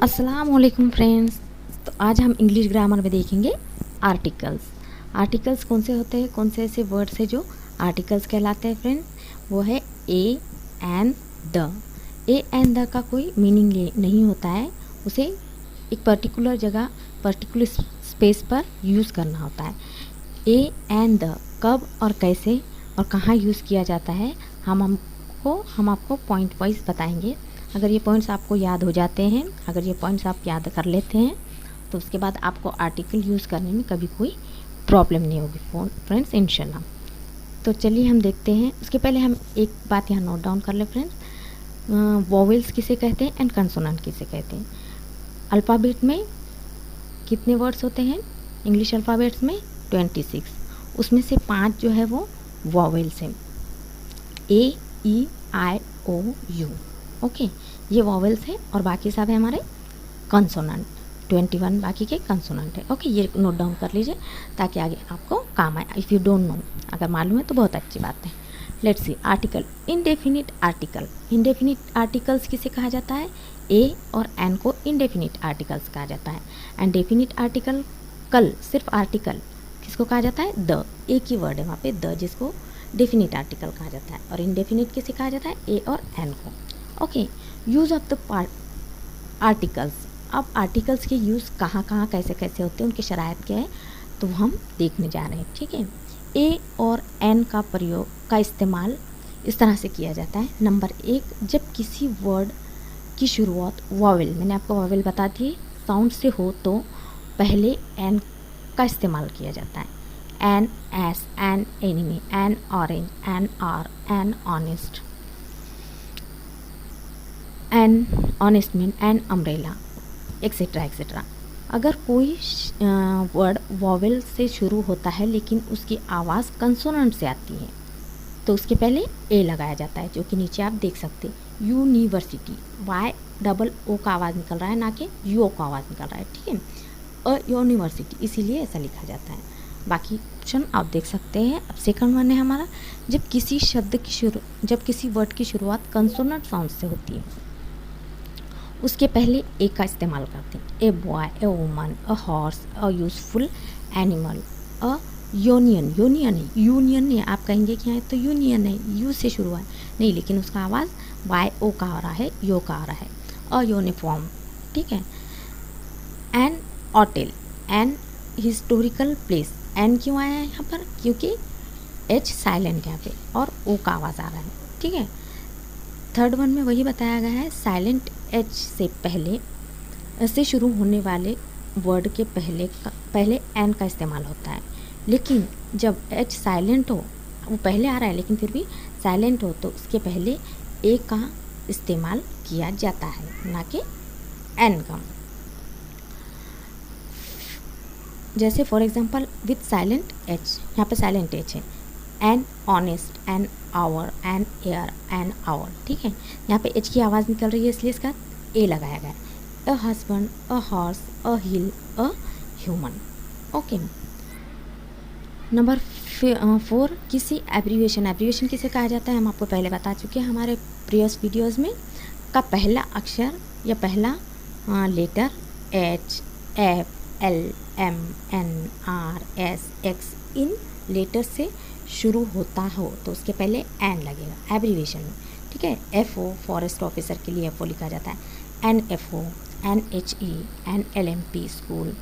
अस्सलाम वालेकुम फ्रेंड्स। तो आज हम इंग्लिश ग्रामर में देखेंगे आर्टिकल्स। आर्टिकल्स कौन से होते हैं, कौन से ऐसे वर्ड्स हैं जो आर्टिकल्स कहलाते हैं फ्रेंड्स। वो है A and the. A and the का कोई मीनिंग नहीं होता है, उसे एक पर्टिकुलर जगह पर्टिकुलर स्पेस पर यूज़ करना होता है। ए एंड द कब और कैसे और कहाँ यूज़ किया जाता है हम आपको पॉइंट वाइज बताएंगे। अगर ये पॉइंट्स आपको याद हो जाते हैं, अगर ये पॉइंट्स आप याद कर लेते हैं तो उसके बाद आपको आर्टिकल यूज़ करने में कभी कोई प्रॉब्लम नहीं होगी फ्रेंड्स, इंशाल्लाह। तो चलिए हम देखते हैं। उसके पहले हम एक बात यहाँ नोट डाउन कर लें फ्रेंड्स। वोवेल्स किसे कहते हैं एंड कंसोनेंट किसे कहते हैं। अल्फ़ाबेट में कितने वर्ड्स होते हैं इंग्लिश अल्फ़ाबेट्स में? 26। उसमें से 5 जो है वो वोवेल्स हैं, ए ई आई ओ यू। ओके, ये वॉवेल्स है और बाकी सब है हमारे कंसोनेंट। 21 बाकी के कंसोनेंट है। ओके, ये नोट डाउन कर लीजिए ताकि आगे आपको काम आए। इफ़ यू डोंट नो, अगर मालूम है तो बहुत अच्छी बात है। Let's see article. Indefinite article. Indefinite articles किसे कहा जाता है? ए और एन को इनडेफिनिट आर्टिकल्स कहा जाता है। एंड डेफिनिट आर्टिकल कल सिर्फ आर्टिकल किसको कहा जाता है? द। एक ही वर्ड है वहाँ पे द, जिसको डेफिनिट आर्टिकल कहा जाता है। और इनडेफिनिट किसे कहा जाता है? ए और एन को। Okay, use of the articles. अब आर्टिकल्स के यूज़ कहाँ कहाँ कैसे कैसे होते हैं, उनकी शराइत क्या है, तो हम देखने जा रहे हैं। ठीक है, ए और एन का प्रयोग का इस्तेमाल इस तरह से किया जाता है। नंबर 1, जब किसी वर्ड की शुरुआत वॉवेल, मैंने आपको वॉवेल बता दी, साउंड से हो तो पहले एन का इस्तेमाल किया जाता है। An S, an enemy, an orange, an R, an honest, an ointment, an umbrella, etcetera etcetera. अगर कोई वर्ड वॉवेल से शुरू होता है लेकिन उसकी आवाज़ कंसोनेंट से आती है तो उसके पहले ए लगाया जाता है, जो कि नीचे आप देख सकते हैं। यूनिवर्सिटी, वाई डबल ओ का आवाज़ निकल रहा है, ना कि यू का आवाज़ निकल रहा है। ठीक है, अ यूनिवर्सिटी, इसीलिए ऐसा लिखा जाता है। बाकी ऑप्शन आप देख सकते हैं। अब सेकंड वन है हमारा, जब किसी वर्ड की शुरुआत कंसोनेंट साउंड से होती है उसके पहले ए का इस्तेमाल करते हैं। A boy, a woman, a horse, a useful animal, a union. Union है, आप कहेंगे कि यहाँ तो यूनियन है, यू से शुरू है, नहीं, लेकिन उसका आवाज़ वाई ओ का आ रहा है, यो का आ रहा है। अ यूनिफॉर्म, ठीक है। An hotel, an historical place. An क्यों आया है यहाँ पर? क्योंकि एच साइलेंट यहाँ पे और ओ का आवाज़ आ रहा है। ठीक है, थर्ड वन में वही बताया गया है, साइलेंट एच से पहले से शुरू होने वाले वर्ड के पहले एन का इस्तेमाल होता है। लेकिन जब एच साइलेंट हो, वो पहले आ रहा है लेकिन फिर भी साइलेंट हो, तो उसके पहले ए का इस्तेमाल किया जाता है, ना कि एन का। जैसे for example with silent H, यहाँ पे साइलेंट एच है। An honest, an hour, an air, an hour. ठीक है, यहाँ पे एच की आवाज़ निकल रही है इसलिए इसका ए लगाया गया है। A husband, a horse, a hill, a human. Okay, number 4, किसी एब्रीविएशन। एब्रीविएशन किसे कहा जाता है हम आपको पहले बता चुके हैं हमारे प्रीवियस वीडियोज़ में। का पहला अक्षर या पहला letter H, F, L, M, N, R, S, X इन लेटर से शुरू होता हो तो उसके पहले एन लगेगा एब्रीविएशन में। ठीक है, एफ ओ फॉरेस्ट ऑफिसर के लिए एफ ओ लिखा जाता है। An F O, an H E, an L M P school,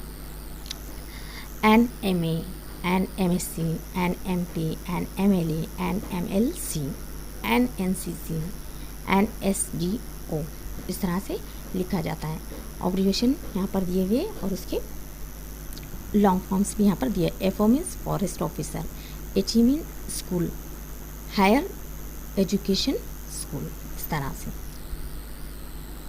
an M A, an M S C, an M P, an M L A, an M L C, an N C C, an S D O, इस तरह से लिखा जाता है। Abbreviation यहाँ पर दिए हुए और उसके लॉन्ग फॉर्म्स भी यहाँ पर दिए। F O means forest officer, H E mean school, higher education school, इस तरह से।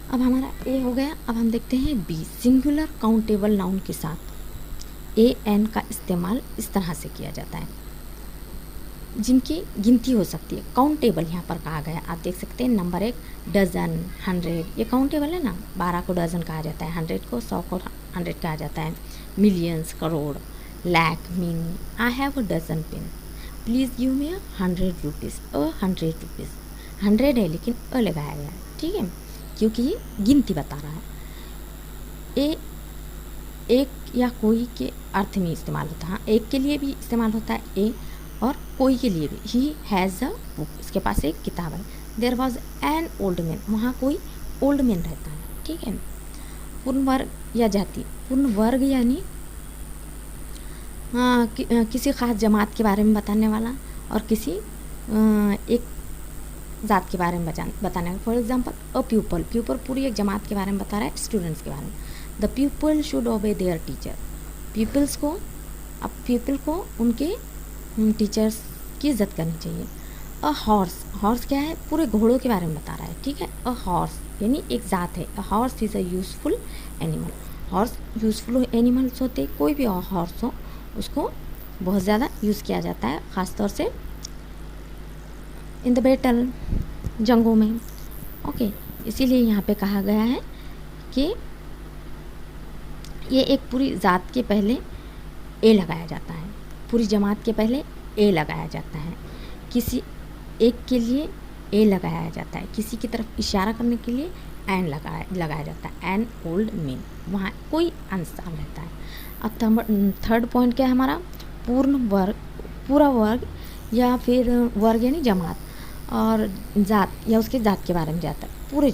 अब हमारा ए हो गया। अब हम देखते हैं बी, सिंगुलर काउंटेबल नाउन के साथ ए एन का इस्तेमाल इस तरह से किया जाता है। जिनकी गिनती हो सकती है, काउंटेबल यहाँ पर कहा गया। आप देख सकते हैं नंबर 1 डज़न, 100, ये काउंटेबल है ना। 12 को डज़न कहा जाता है, 100 को 100 को 100 कहा जाता है, millions, crore, lakh, mean. I have a dozen pen, please give me 100 rupees, 100 rupees. 100 है लेकिन लगाया गया है, ठीक है, क्योंकि ये गिनती बता रहा है। ए एक या कोई के अर्थ में इस्तेमाल होता है। हाँ, एक के लिए भी इस्तेमाल होता है ए, और कोई के लिए भी। ही हैज़ अ बुक, इसके पास एक किताब है। There was an old man, वहाँ कोई ओल्ड मैन रहता है, ठीक है। पूर्ण वर्ग या जाति, पूर्ण वर्ग यानी किसी ख़ास जमात के बारे में बताने वाला, और किसी एक ज़ात के बारे में बताने वाला। For example a pupil, pupil पूरी एक जमात के बारे में बता रहा है, स्टूडेंट्स के बारे में। The people should obey their teacher, peoples को, अब पीपल को उनके टीचर्स की इज्जत करनी चाहिए। अ हॉर्स, हॉर्स क्या है, पूरे घोड़ों के बारे में बता रहा है, ठीक है। अ हॉर्स यानी एक ज़ात है। A horse is a useful animal, horse useful animals होते, कोई भी हॉर्स हो उसको बहुत ज़्यादा यूज़ किया जाता है, ख़ास तौर से इन द बैटल, जंगों में, ओके। इसीलिए यहाँ पे कहा गया है कि ये एक पूरी ज़ात के पहले ए लगाया जाता है, पूरी जमात के पहले ए लगाया जाता है, किसी एक के लिए ए लगाया जाता है, किसी की तरफ इशारा करने के लिए एन लगाया जाता है, एन ओल्ड मैन, वहाँ कोई अंशान रहता है। अब थर्ड पॉइंट क्या है हमारा, पूर्ण वर्ग, पूरा वर्ग या फिर वर्ग यानी जमात, और ज़ात या उसके ज़ात के बारे में जाता है, पूरे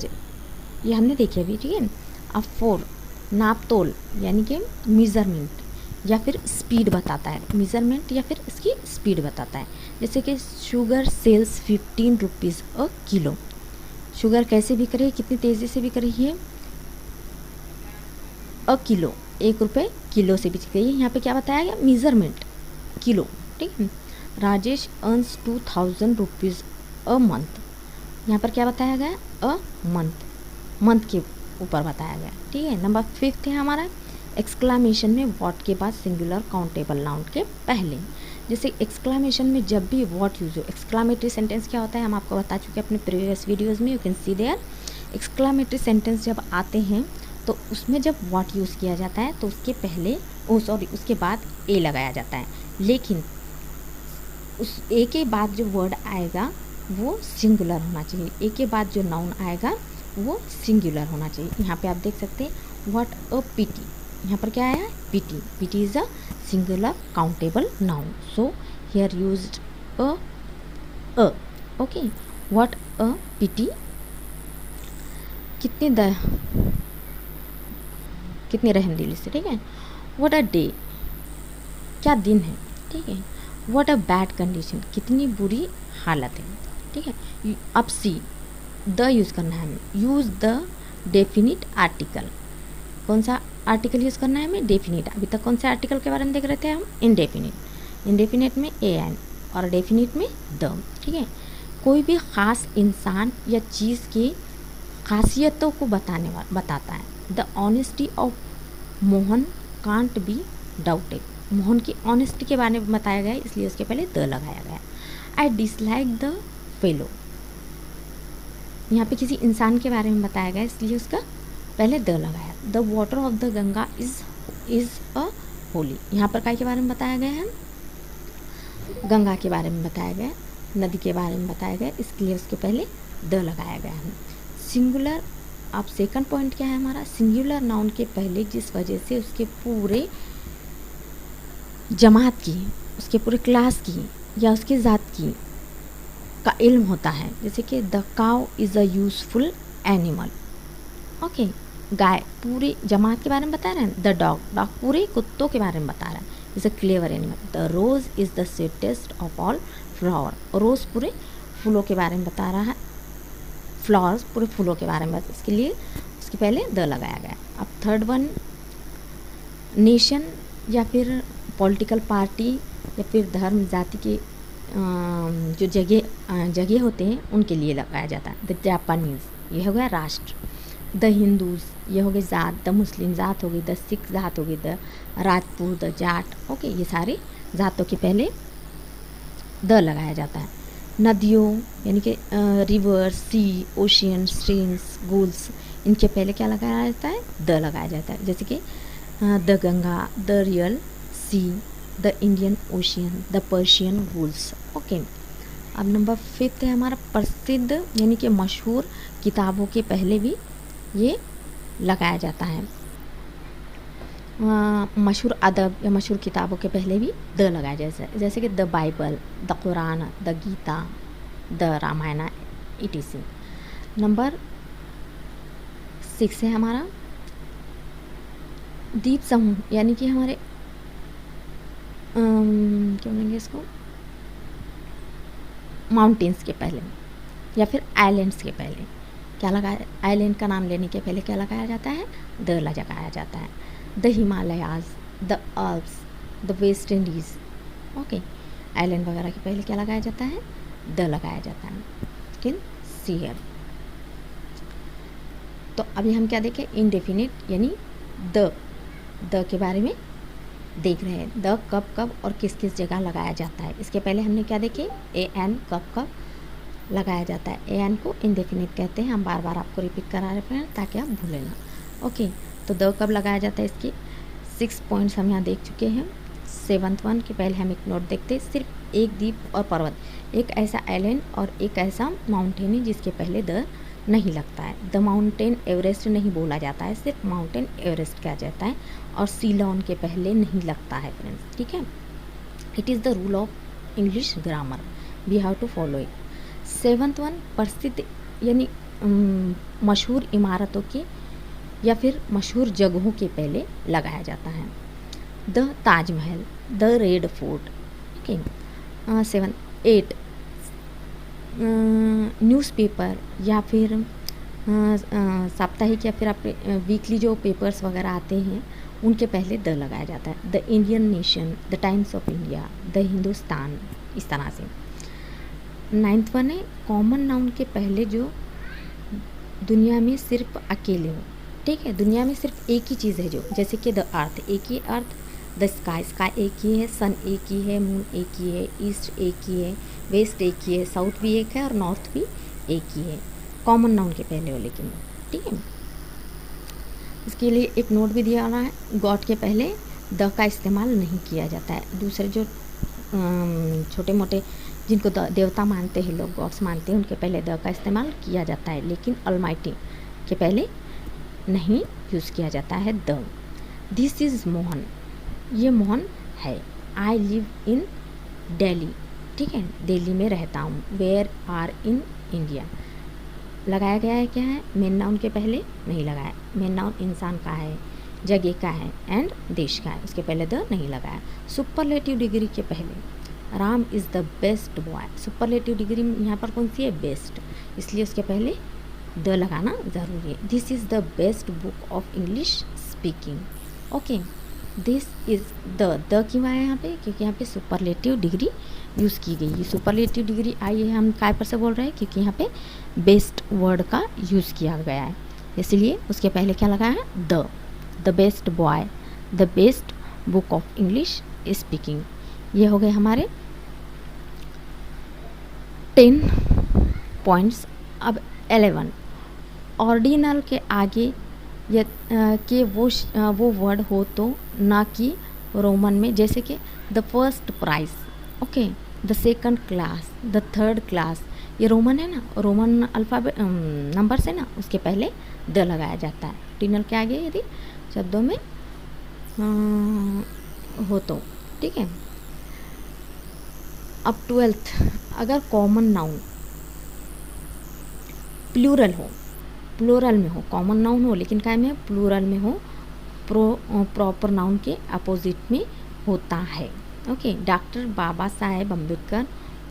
ये हमने देखे अभी, ठीक है। अब 4 नाप तोल यानी कि मेज़रमेंट या फिर स्पीड बताता है, मेज़रमेंट या फिर इसकी स्पीड बताता है। जैसे कि sugar sells 15 rupees a kilo, sugar कैसे बिक रही है, कितनी तेज़ी से बिक रही है, अ किलो, 1 रुपये किलो से बिक रही है। यहाँ पे क्या बताया गया, मेज़रमेंट किलो, ठीक है। Rajesh earns 2000 rupees a month, यहाँ पर क्या बताया गया, अ मंथ, मंथ के ऊपर बताया गया, ठीक है। नंबर 5 है हमारा, एक्सक्लामेशन में व्हाट के बाद सिंगुलर काउंटेबल नाउन के पहले। जैसे एक्सक्लामेशन में जब भी व्हाट यूज हो, एक्सक्लामेटरी सेंटेंस क्या होता है हम आपको बता चुके अपने प्रीवियस वीडियोज़ में, you can see there. Exclamatory sentence जब आते हैं तो उसमें जब व्हाट यूज़ किया जाता है तो उसके पहले उसके बाद ए लगाया जाता है, लेकिन उस ए के बाद जो वर्ड आएगा वो सिंगुलर होना चाहिए, ए के बाद जो नाउन आएगा वो सिंगुलर होना चाहिए। यहाँ पे आप देख सकते हैं व्हाट अ पीटी, यहाँ पर क्या आया, PT, PT is a singular countable noun, so here used a, okay. What a PT, कितने रहमदिली से, ठीक है। व्हाट अ डे, क्या दिन है, ठीक है। व्हाट अ बैड कंडीशन, कितनी बुरी हालत है, ठीक है। अब सी द यूज़ करना है हमें, यूज़ द डेफिनिट आर्टिकल, कौन सा आर्टिकल यूज़ करना है हमें, डेफिनिट। अभी तक कौन से आर्टिकल के बारे में देख रहे थे हम, इनडेफिनिट, इनडेफिनिट में ए एन और डेफिनिट में द, ठीक है। कोई भी ख़ास इंसान या चीज़ की खासियतों को बताता है। The honesty of Mohan can't be doubted, Mohan की ऑनेस्टी के बारे में बताया गया है, इसलिए उसके पहले द लगाया गया। आई डिसलाइक द फेलो, यहाँ पे किसी इंसान के बारे में बताया गया इसलिए उसका पहले द लगाया। The water of the Ganga is a Holi, यहाँ पर काय के बारे में बताया गया है, गंगा के बारे में बताया गया, नदी के बारे में बताया गया, इसलिए उसके पहले द लगाया गया है। सिंगुलर, अब सेकंड पॉइंट क्या है हमारा, सिंगुलर नाउन के पहले जिस वजह से उसके पूरे जमात की, उसके पूरे क्लास की या उसकी ज़ात की का इल्म होता है, जैसे कि the cow is a useful animal, okay. गाय पूरी जमात के बारे में बता रहे हैं। द डॉग, डॉग पूरे कुत्तों के बारे में बता रहा है, is a clever animal. The rose is the sweetest of all flower, rose पूरे फूलों के बारे में बता रहा है, फ्लावर्स पूरे फूलों के बारे में, इसके लिए उसके पहले द लगाया गया। अब थर्ड वन, नेशन या फिर पॉलिटिकल पार्टी या फिर धर्म जाति के जो जगह होते हैं उनके लिए लगाया जाता है। द जापानीज़, ये हो गया राष्ट्र। द हिंदूज़, ये हो गई ज़ात। द मुस्लिम ज़ात हो गई, द सिख ज़ात हो गई, the Rajput, the Jat, okay. ये सारे ज़ातों के पहले द लगाया जाता है। नदियों यानी कि रिवर, सी, ओशियन, स्ट्रीम्स, गूल्स, इनके पहले क्या लगाया जाता है? द लगाया जाता है। जैसे कि the Ganga, the real sea, the Indian Ocean, the Persian gulf. Okay, अब नंबर 5 है हमारा प्रसिद्ध यानी कि मशहूर किताबों के पहले भी ये लगाया जाता है। मशहूर अदब या मशहूर किताबों के पहले भी द लगाया जाता है, जैसे कि the Bible, the Quran, the Gita, the Ramayan, etc। Number 6 है हमारा द्वीप समूह यानी कि हमारे क्या बोलेंगे इसको, माउंटेन्स के पहले या फिर आइलैंड्स के पहले क्या लगाया, आइलैंड का नाम लेने के पहले क्या लगाया जाता है? द लगाया जाता है। The Himalayas, the Alps, the West Indies. Okay, island वगैरह के पहले क्या लगाया जाता है? द लगाया जाता है। लेकिन सीयर। तो अभी हम क्या देखें? इनडेफिनिट यानी द के बारे में देख रहे हैं। द कब कब और किस किस जगह लगाया जाता है। इसके पहले हमने क्या देखे? ए एन कब कब लगाया जाता है। ए एन को इनडेफिनिट कहते हैं। हम बार बार आपको रिपीट करा रहे हैं ताकि आप भूलें ना। ओके, तो द कब लगाया जाता है, इसके 6 पॉइंट्स हम यहाँ देख चुके हैं। 7th वन के पहले हम एक नोट देखते हैं। सिर्फ एक द्वीप और पर्वत, एक ऐसा आइलैंड और एक ऐसा माउंटेन है जिसके पहले द नहीं लगता है। द माउंटेन एवरेस्ट नहीं बोला जाता है, सिर्फ माउंटेन एवरेस्ट कहा जाता है और सीलोन के पहले नहीं लगता है फ्रेंड्स। ठीक है, it is the rule of English grammar, we have to follow it. 7th one प्रसिद्ध यानी मशहूर इमारतों के या फिर मशहूर जगहों के पहले लगाया जाता है। The Taj Mahal, the red fort. Okay, 8 newspaper या फिर साप्ताहिक या फिर आप वीकली जो पेपर्स वगैरह आते हैं उनके पहले द लगाया जाता है। The Indian nation, the times of India, the Hindustan, इस तरह से। 9th वन है कॉमन नाउन के पहले जो दुनिया में सिर्फ अकेले हो। ठीक है, दुनिया में सिर्फ एक ही चीज़ है जो, जैसे कि द अर्थ, एक ही अर्थ। द स्काई, स्काई एक ही है। सन एक ही है। मून एक ही है। ईस्ट एक ही है। वेस्ट एक ही है। साउथ भी एक है और नॉर्थ भी एक ही है। कॉमन नाउन के पहले हो लेकिन। ठीक है, इसके लिए एक नोट भी दिया हुआ है। गॉड के पहले द का इस्तेमाल नहीं किया जाता है। दूसरे जो छोटे मोटे जिनको देवता मानते हैं लोग, गॉड्स मानते हैं, उनके पहले द का इस्तेमाल किया जाता है, लेकिन ऑलमाइटी के पहले नहीं यूज़ किया जाता है द। दिस इज़ मोहन, ये मोहन है। आई लिव इन दिल्ली, ठीक है, दिल्ली में रहता हूँ। वेयर आर इन इंडिया लगाया गया है, क्या है? मेन नाउन के पहले नहीं लगाया। मेन नाउन इंसान का है, जगह का है एंड देश का है, उसके पहले द नहीं लगाया। सुपरलेटिव डिग्री के पहले Ram is the best boy. Superlative degree यहाँ पर कौन सी है? बेस्ट, इसलिए उसके पहले द लगाना ज़रूरी है। This is the best book of English speaking. Okay, this is the क्यों आया यहाँ पे? क्योंकि यहाँ पे सुपरलेटिव डिग्री यूज़ की गई है। सुपरलेटिव डिग्री आई है, हम काय पर से बोल रहे हैं? क्योंकि यहाँ पे बेस्ट वर्ड का यूज़ किया गया है, इसलिए उसके पहले क्या लगा है? The best boy, the best book of English speaking. ये हो गए हमारे 10 पॉइंट्स। अब 11 ऑर्डिनल के आगे या के वो वर्ड हो तो ना कि रोमन में, जैसे कि the first prize, okay, the second class, the third class. ये रोमन है ना, रोमन अल्फ़ाबेट नंबर से ना, उसके पहले द लगाया जाता है ऑर्डिनल के आगे यदि शब्दों में हो तो। ठीक है, अब 12th, अगर कॉमन नाउन प्लूरल हो, प्लूरल में हो, कॉमन नाउन हो लेकिन काय में प्लूरल में हो, प्रॉपर नाउन के अपोजिट में होता है। Okay, doctor Baba Saheb Ambedkar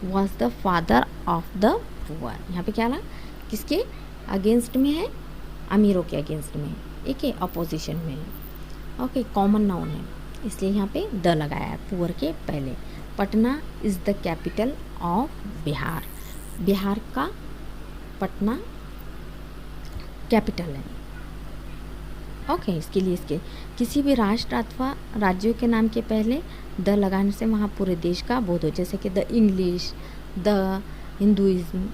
was the father of the poor. यहाँ पे क्या लगा? किसके अगेंस्ट में है? अमीरों के अगेंस्ट में है, एक है अपोजिशन में है। ओके, कॉमन नाउन है इसलिए यहाँ पे द लगाया है पुअर के पहले। Patna is the capital of Bihar. Bihar का पटना कैपिटल है। ओके, इसके लिए इसके किसी भी राष्ट्र अथवा राज्यों के नाम के पहले द लगाने से वहाँ पूरे देश का बोध हो, जैसे कि the English, the Hinduism,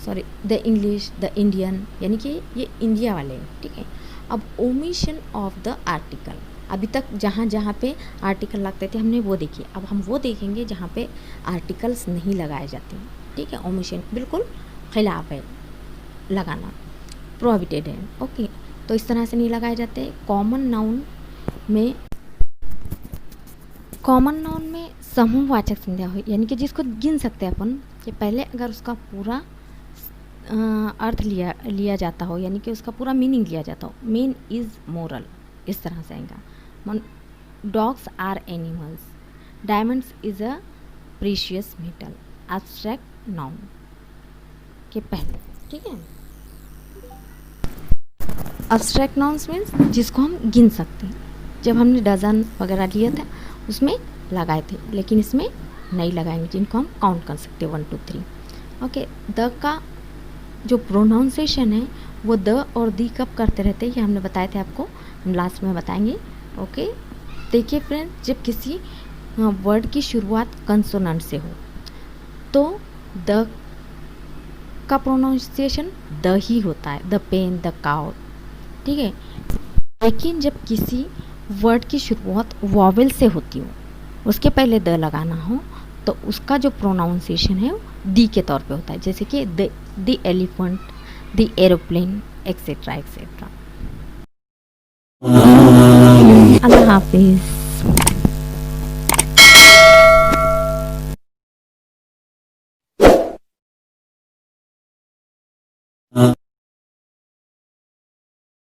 sorry the English, the Indian, यानी कि ये इंडिया वाले हैं, ठीक है। अब ओमिशन ऑफ द आर्टिकल, अभी तक जहाँ जहाँ पे आर्टिकल लगते थे हमने वो देखिए, अब हम वो देखेंगे जहाँ पे आर्टिकल्स नहीं लगाए जाते हैं, ठीक है। ओमिशन बिल्कुल खिलाफ है, लगाना प्रोहिबिटेड है, ओके। तो इस तरह से नहीं लगाए जाते। कॉमन नाउन में समूहवाचक संज्ञा हो, यानी कि जिसको गिन सकते हैं अपन, कि पहले अगर उसका पूरा अर्थ लिया जाता हो, यानी कि उसका पूरा मीनिंग लिया जाता हो, मेन इज़ मोरल, इस तरह से आएगा। Dogs are animals, diamonds is a precious metal, abstract noun के पहले, ठीक है। एब्स्ट्रैक्ट नाउन्स मीन्स जिसको हम गिन सकते हैं, जब हमने डजन वगैरह लिए थे उसमें लगाए थे, लेकिन इसमें नहीं लगाएंगे, जिनको हम काउंट कर सकते हैं 1 2 3, ओके। द का जो प्रोनाउंसिएशन है वो द और दी कब करते रहते हैं, ये हमने बताए थे आपको, हम लास्ट में बताएंगे, ओके। देखिए फ्रेंड्स, जब किसी वर्ड की शुरुआत कंसोनेंट से हो तो द का प्रोनाउंसिएशन द ही होता है, द पेन, द काउ, ठीक है। लेकिन जब किसी वर्ड की शुरुआत वॉवेल से होती हो, उसके पहले द लगाना हो, तो उसका जो प्रोनाउंसिएशन है वो दी के तौर पे होता है, जैसे कि the elephant, the aeroplane, etcetera etcetera. अल्लाह हाफिज़।